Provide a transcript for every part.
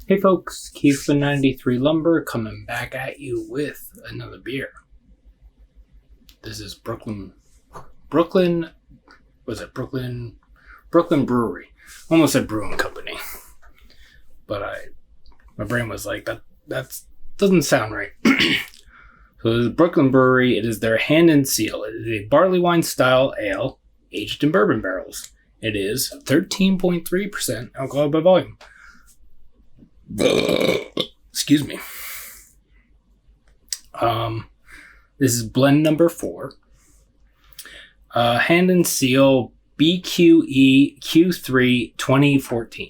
Hey folks, Keith the 93 Lumber coming back at you with another beer. This is Brooklyn Brewery. Almost said Brewing Company. But my brain was like, that doesn't sound right. So this is Brooklyn Brewery. It is their Hand and Seal. It is a Barleywine style ale aged in bourbon barrels. It is 13.3% alcohol by volume. Excuse me. This is blend number 4. Hand and Seal BQE Q3 2014.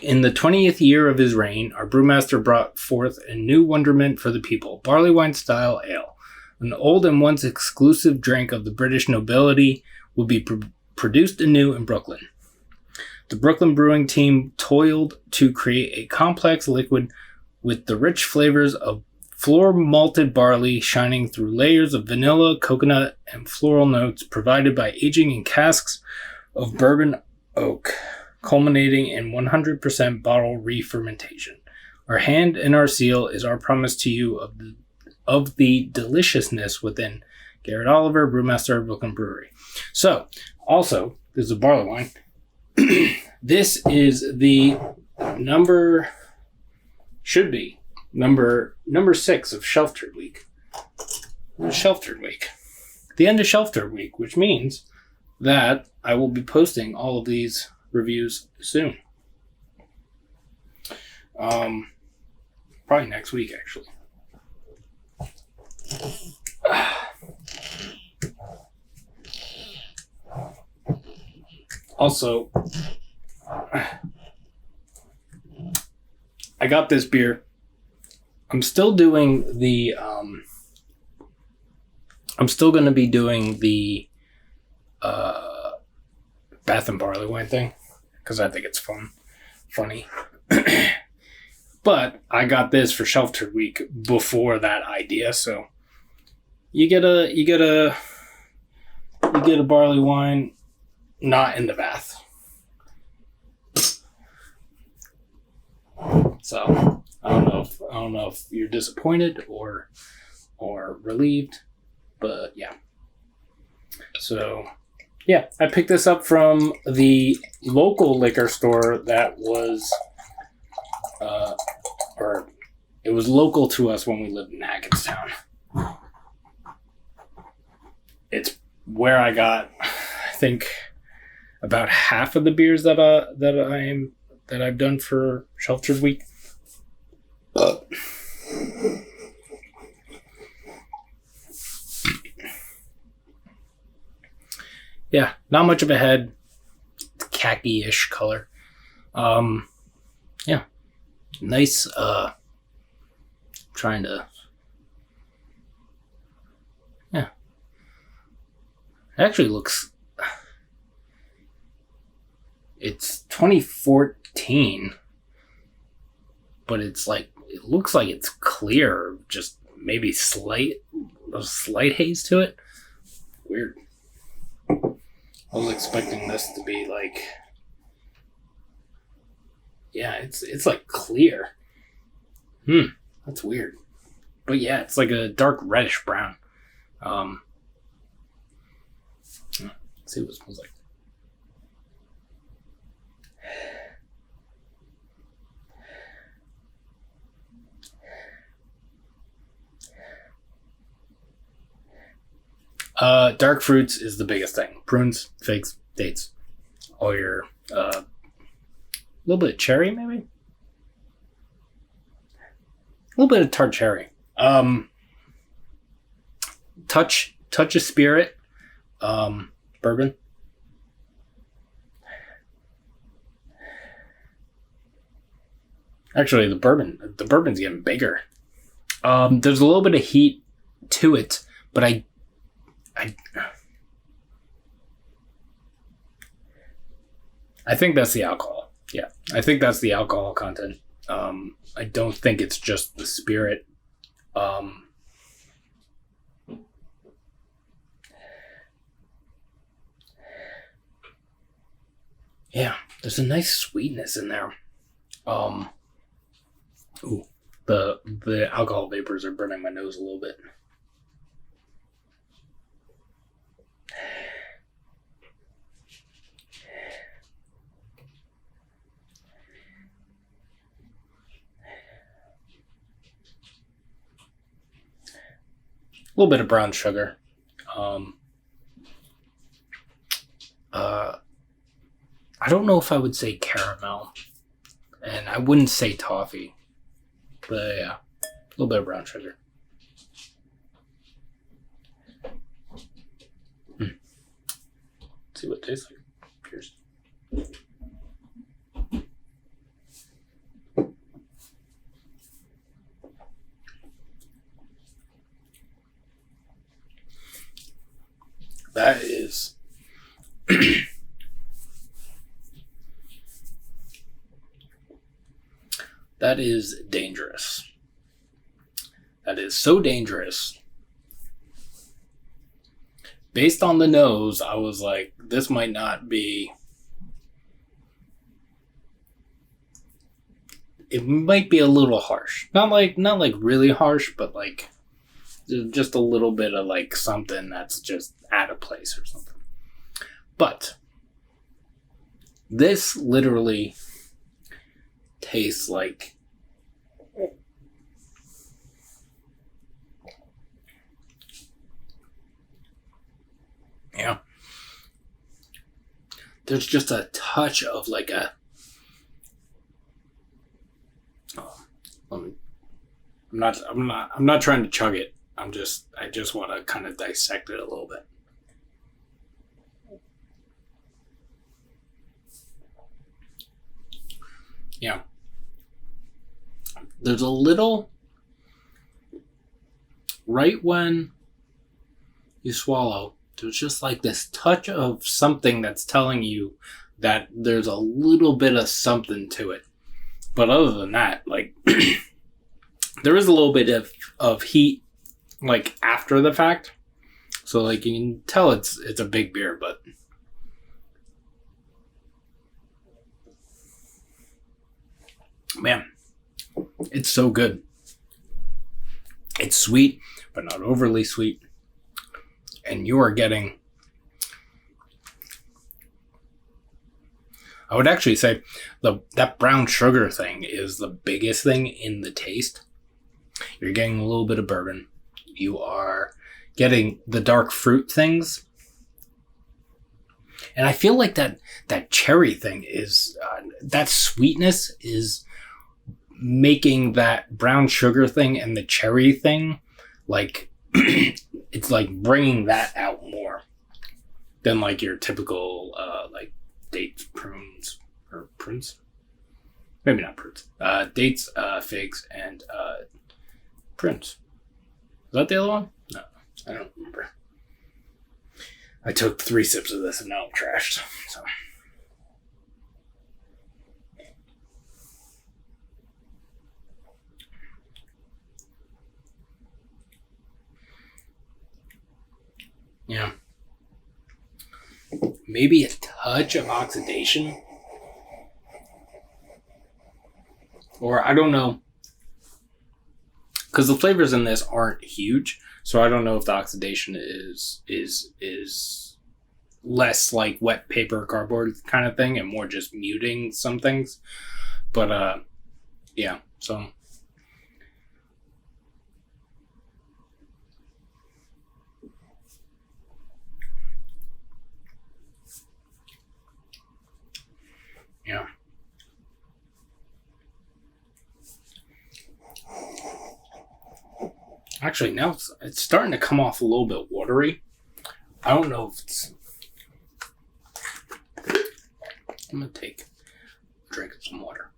In the 20th year of his reign, our brewmaster brought forth a new wonderment for the people, Barleywine style ale. An old and once exclusive drink of the British nobility will be produced anew in Brooklyn. The Brooklyn brewing team toiled to create a complex liquid with the rich flavors of floor malted barley shining through layers of vanilla, coconut, and floral notes provided by aging in casks of bourbon oak, culminating in 100% bottle re-fermentation. Our hand and our seal is our promise to you of the deliciousness within. Garrett Oliver, brewmaster of Brooklyn Brewery. So, also, this is a barley wine. This is the number 6 of Shelf Turd Week. Shelf Turd Week. The end of Shelf Turd Week, which means that I will be posting all of these reviews soon. Probably next week, actually. Also, I got this beer. I'm still doing the, I'm still going to be doing the Bath and Barleywine thing because I think it's funny. But I got this for Shelf Turd Week before that idea, so you get a barley wine not in the bath. So I don't know if you're disappointed or relieved, but yeah. So yeah, I picked this up from the local liquor store that was or it was local to us when we lived in Hackettstown. It's where I got, I think, about half of the beers that I've done for Shelf Turd Week. Yeah, not much of a head, khaki-ish color. Yeah, nice. Trying to. Yeah, it actually looks. It's 2014, but it looks like it's clear, just maybe a slight haze to it. Weird. I was expecting this to be like, yeah, it's like clear. That's weird. But yeah, it's like a dark reddish brown. Let's see what it smells like. Dark fruits is the biggest thing. Prunes, figs, dates. All your, a little bit of cherry, maybe? A little bit of tart cherry. Touch of spirit. Bourbon. Actually, the bourbon's getting bigger. There's a little bit of heat to it, but I think that's the alcohol. Yeah, I think that's the alcohol content. I don't think it's just the spirit. Yeah, there's a nice sweetness in there. Um, ooh, the alcohol vapors are burning my nose a little bit. A little bit of brown sugar. I don't know if I would say caramel, and I wouldn't say toffee, but yeah, a little bit of brown sugar. Let's see what it tastes like. Cheers. That is that is dangerous. That is so dangerous. Based on the nose, I was like, this might not be... It might be a little harsh. Not like really harsh, but like just a little bit of like something that's just out of place or something. But this literally tastes like there's just a touch of like a I'm not trying to chug it. I just want to kind of dissect it a little bit. Yeah. There's a little, right when you swallow, there's just like this touch of something that's telling you that there's a little bit of something to it. But other than that, like, there is a little bit of heat, like, after the fact. So, like, you can tell it's a big beer, but... Man, it's so good. It's sweet, but not overly sweet. And you are getting... I would actually say that brown sugar thing is the biggest thing in the taste. You're getting a little bit of bourbon. You are getting the dark fruit things. And I feel like that cherry thing is... that sweetness is making that brown sugar thing and the cherry thing, like... it's like bringing that out more than like your typical like dates, prunes, or prunes? Maybe not prunes. Dates, figs, and prunes. Is that the other one? No, I don't remember. I took 3 sips of this and now I'm trashed. So. Yeah. Maybe a touch of oxidation. Or I don't know. Because the flavors in this aren't huge. So I don't know if the oxidation is less like wet paper cardboard kind of thing and more just muting some things. But yeah, so... Yeah. Actually, now it's starting to come off a little bit watery. I don't know if it's... I'm going to take a drink of some water.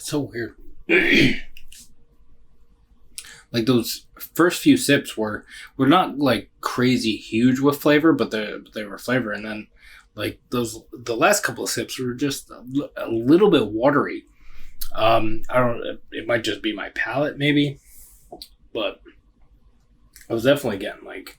So weird. Like those first few sips were not like crazy huge with flavor, but they were flavor. And then like the last couple of sips were just a little bit watery. I don't. It might just be my palate, maybe, but I was definitely getting like.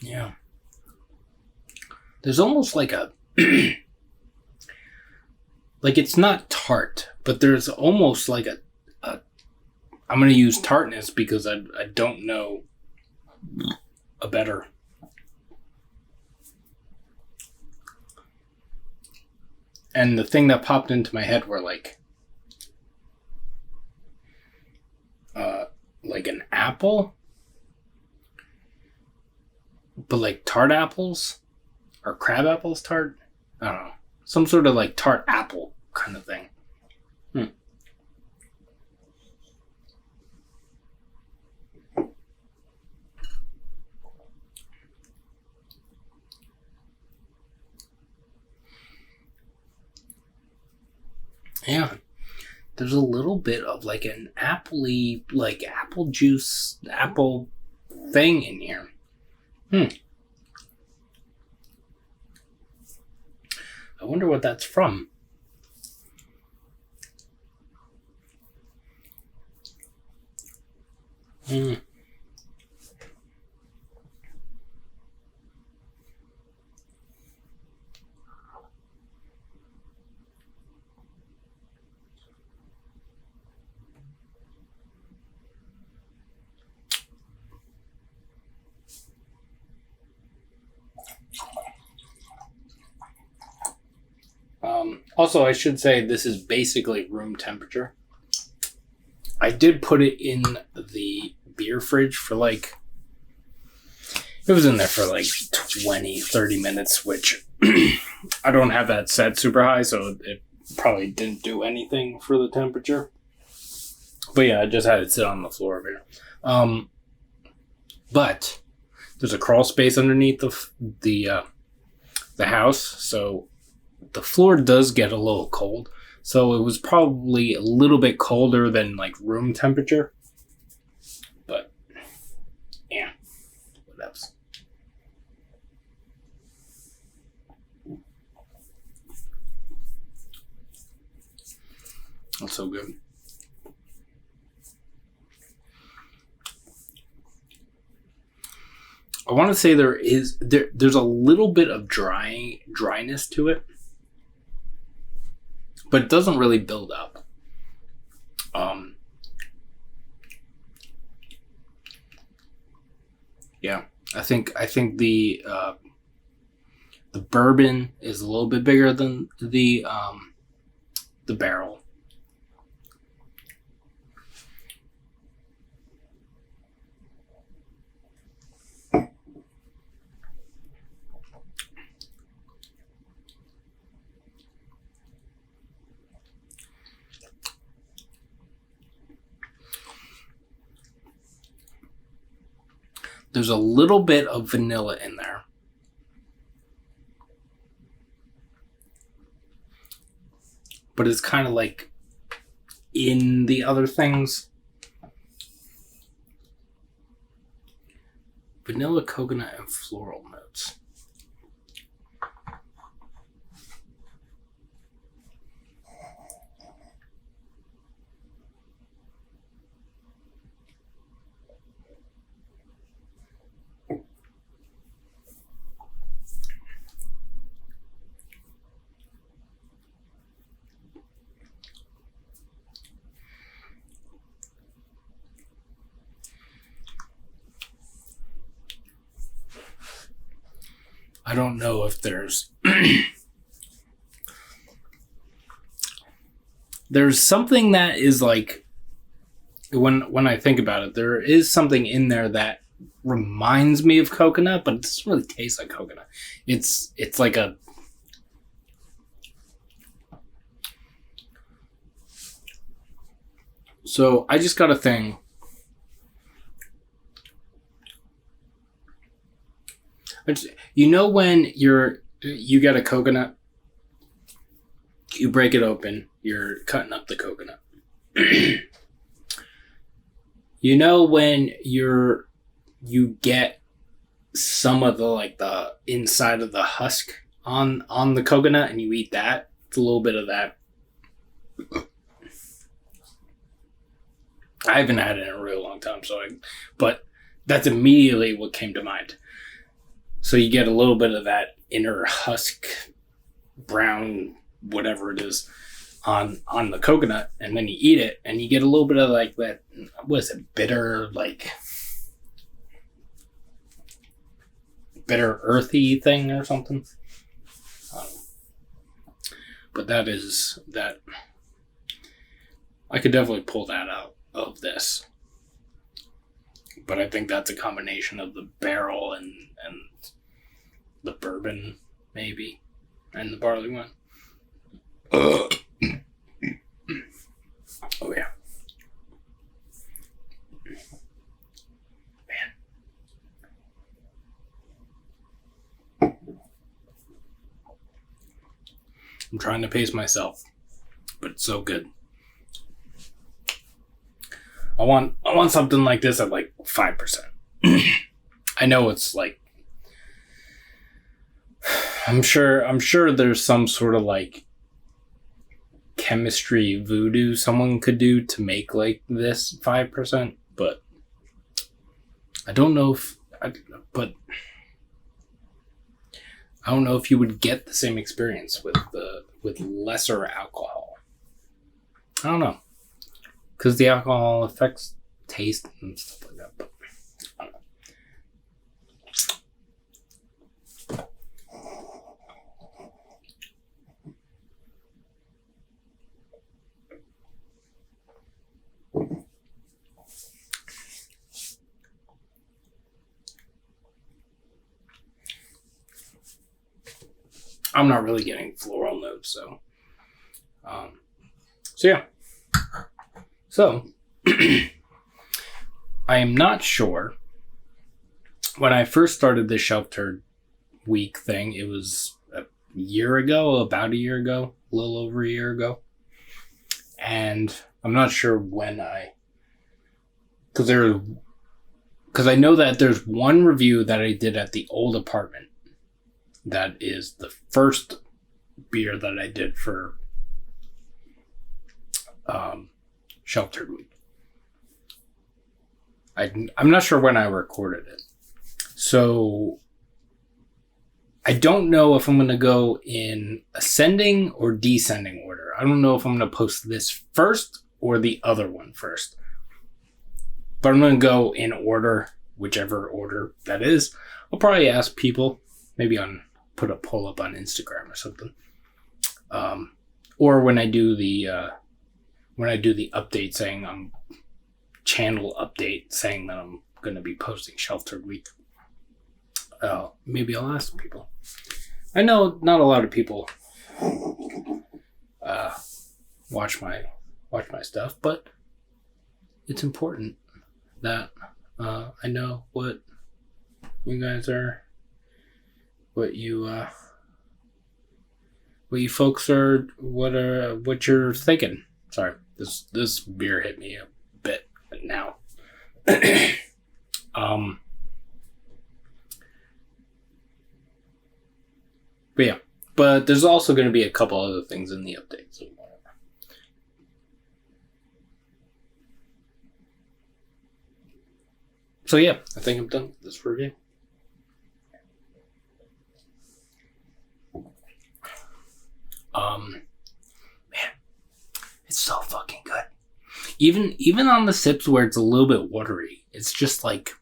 Yeah. There's almost like a... like it's not tart, but there's almost like a I'm going to use tartness because I don't know a better... And the thing that popped into my head were like an apple, but like tart apples or crab apples tart. I don't know. Some sort of like tart apple kind of thing. Yeah. There's a little bit of like an appley, like apple juice, apple thing in here. I wonder what that's from. Also, I should say this is basically room temperature. I did put it in the beer fridge for like... It was in there for like 20, 30 minutes, which I don't have that set super high, so it probably didn't do anything for the temperature. But yeah, I just had it sit on the floor over here. But there's a crawl space underneath the house, so the floor does get a little cold. So it was probably a little bit colder than like room temperature. But yeah, what else? That's so good. I want to say there's a little bit of dryness to it, but it doesn't really build up. Yeah, I think the bourbon is a little bit bigger than the barrel. There's a little bit of vanilla in there. But it's kind of like in the other things. Vanilla, coconut, and floral notes. I don't know if there's there's something that is like when I think about it, there is something in there that reminds me of coconut, but it doesn't really taste like coconut. It's like a... So I just got a thing. You know when you get a coconut, you break it open, you're cutting up the coconut. You know when you get some of the inside of the husk on the coconut and you eat that? It's a little bit of that. I haven't had it in a real long time, but that's immediately what came to mind. So you get a little bit of that inner husk, brown, whatever it is, on the coconut, and then you eat it, and you get a little bit of like that, what is it, bitter earthy thing or something. But that I could definitely pull that out of this. But I think that's a combination of the barrel and the bourbon, maybe, and the Barleywine. Oh yeah. Man. I'm trying to pace myself, but it's so good. I want something like this at like 5%. I know it's like, I'm sure there's some sort of like chemistry voodoo someone could do to make like this 5%, but I don't know if you would get the same experience with lesser alcohol. I don't know, because the alcohol affects taste and stuff like that, but I don't know. I'm not really getting floral notes, so yeah. So, I am not sure. When I first started this Shelf Turd Week thing, it was about a year ago, a little over a year ago. And I'm not sure when because I know that there's one review that I did at the old apartment. That is the first beer that I did for Shelf Turd Week. I'm not sure when I recorded it. So I don't know if I'm going to go in ascending or descending order. I don't know if I'm going to post this first or the other one first. But I'm going to go in order, whichever order that is. I'll probably ask people, maybe put a poll up on Instagram or something. Or when I do the update saying channel update saying that I'm going to be posting Shelf Turd Week. Maybe I'll ask people. I know not a lot of people watch my stuff, but it's important that I know what you guys are, what you folks are, what you're thinking. Sorry, this beer hit me a bit now. But yeah, but there's also going to be a couple other things in the updates. So yeah, I think I'm done with this review. Man, it's so fucking good. Even on the sips where it's a little bit watery, it's just like,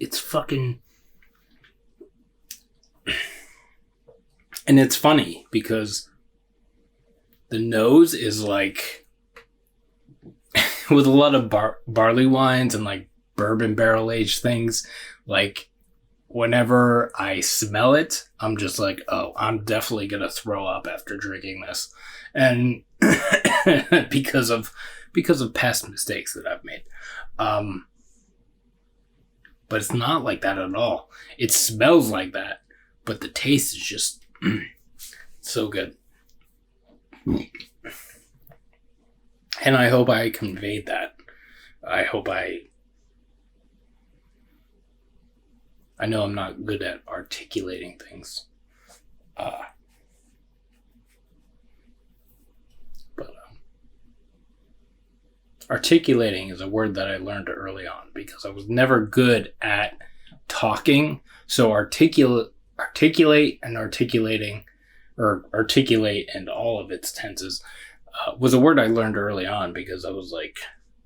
it's fucking. And it's funny because the nose is like, with a lot of barley wines and like bourbon barrel aged things, like whenever I smell it, I'm just like, oh, I'm definitely going to throw up after drinking this. And because of past mistakes that I've made. But it's not like that at all. It smells like that, but the taste is just so good. And I hope I conveyed that. I know I'm not good at articulating things. But articulating is a word that I learned early on because I was never good at talking. So articulate and articulating, or articulate and all of its tenses, was a word I learned early on because I was like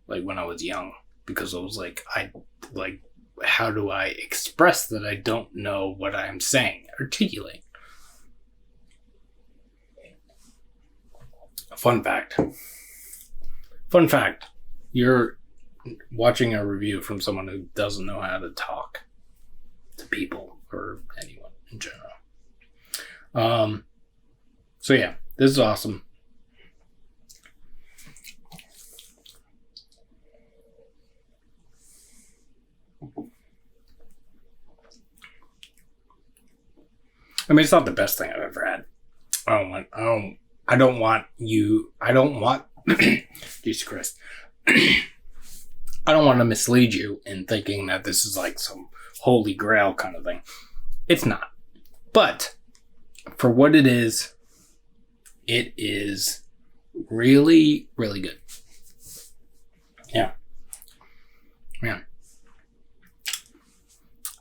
when I was young, because I was like, how do I express that I don't know what I'm saying? Articulate. Fun fact. You're watching a review from someone who doesn't know how to talk to people or anyone in general. So yeah, this is awesome. I mean, it's not the best thing I've ever had. I don't want Jesus Christ. I don't want to mislead you in thinking that this is like some holy grail kind of thing. It's not. But for what it is really, really good. Yeah.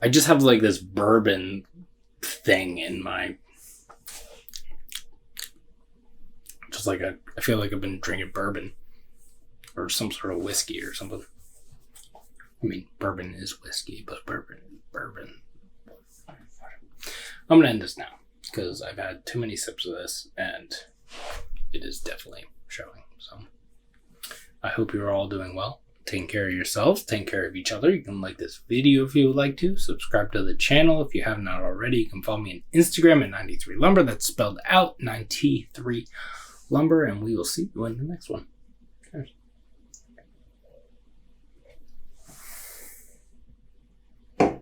I just have like this bourbon thing in my, just like I feel like I've been drinking bourbon or some sort of whiskey or something. I mean, bourbon is whiskey, but bourbon. I'm gonna end this now because I've had too many sips of this and it is definitely showing. So I hope you're all doing well. Taking care of yourselves, taking care of each other. You can like this video if you would like to. Subscribe to the channel if you have not already. You can follow me on Instagram at 93lumber. That's spelled out 93lumber. And we will see you in the next one. Cheers.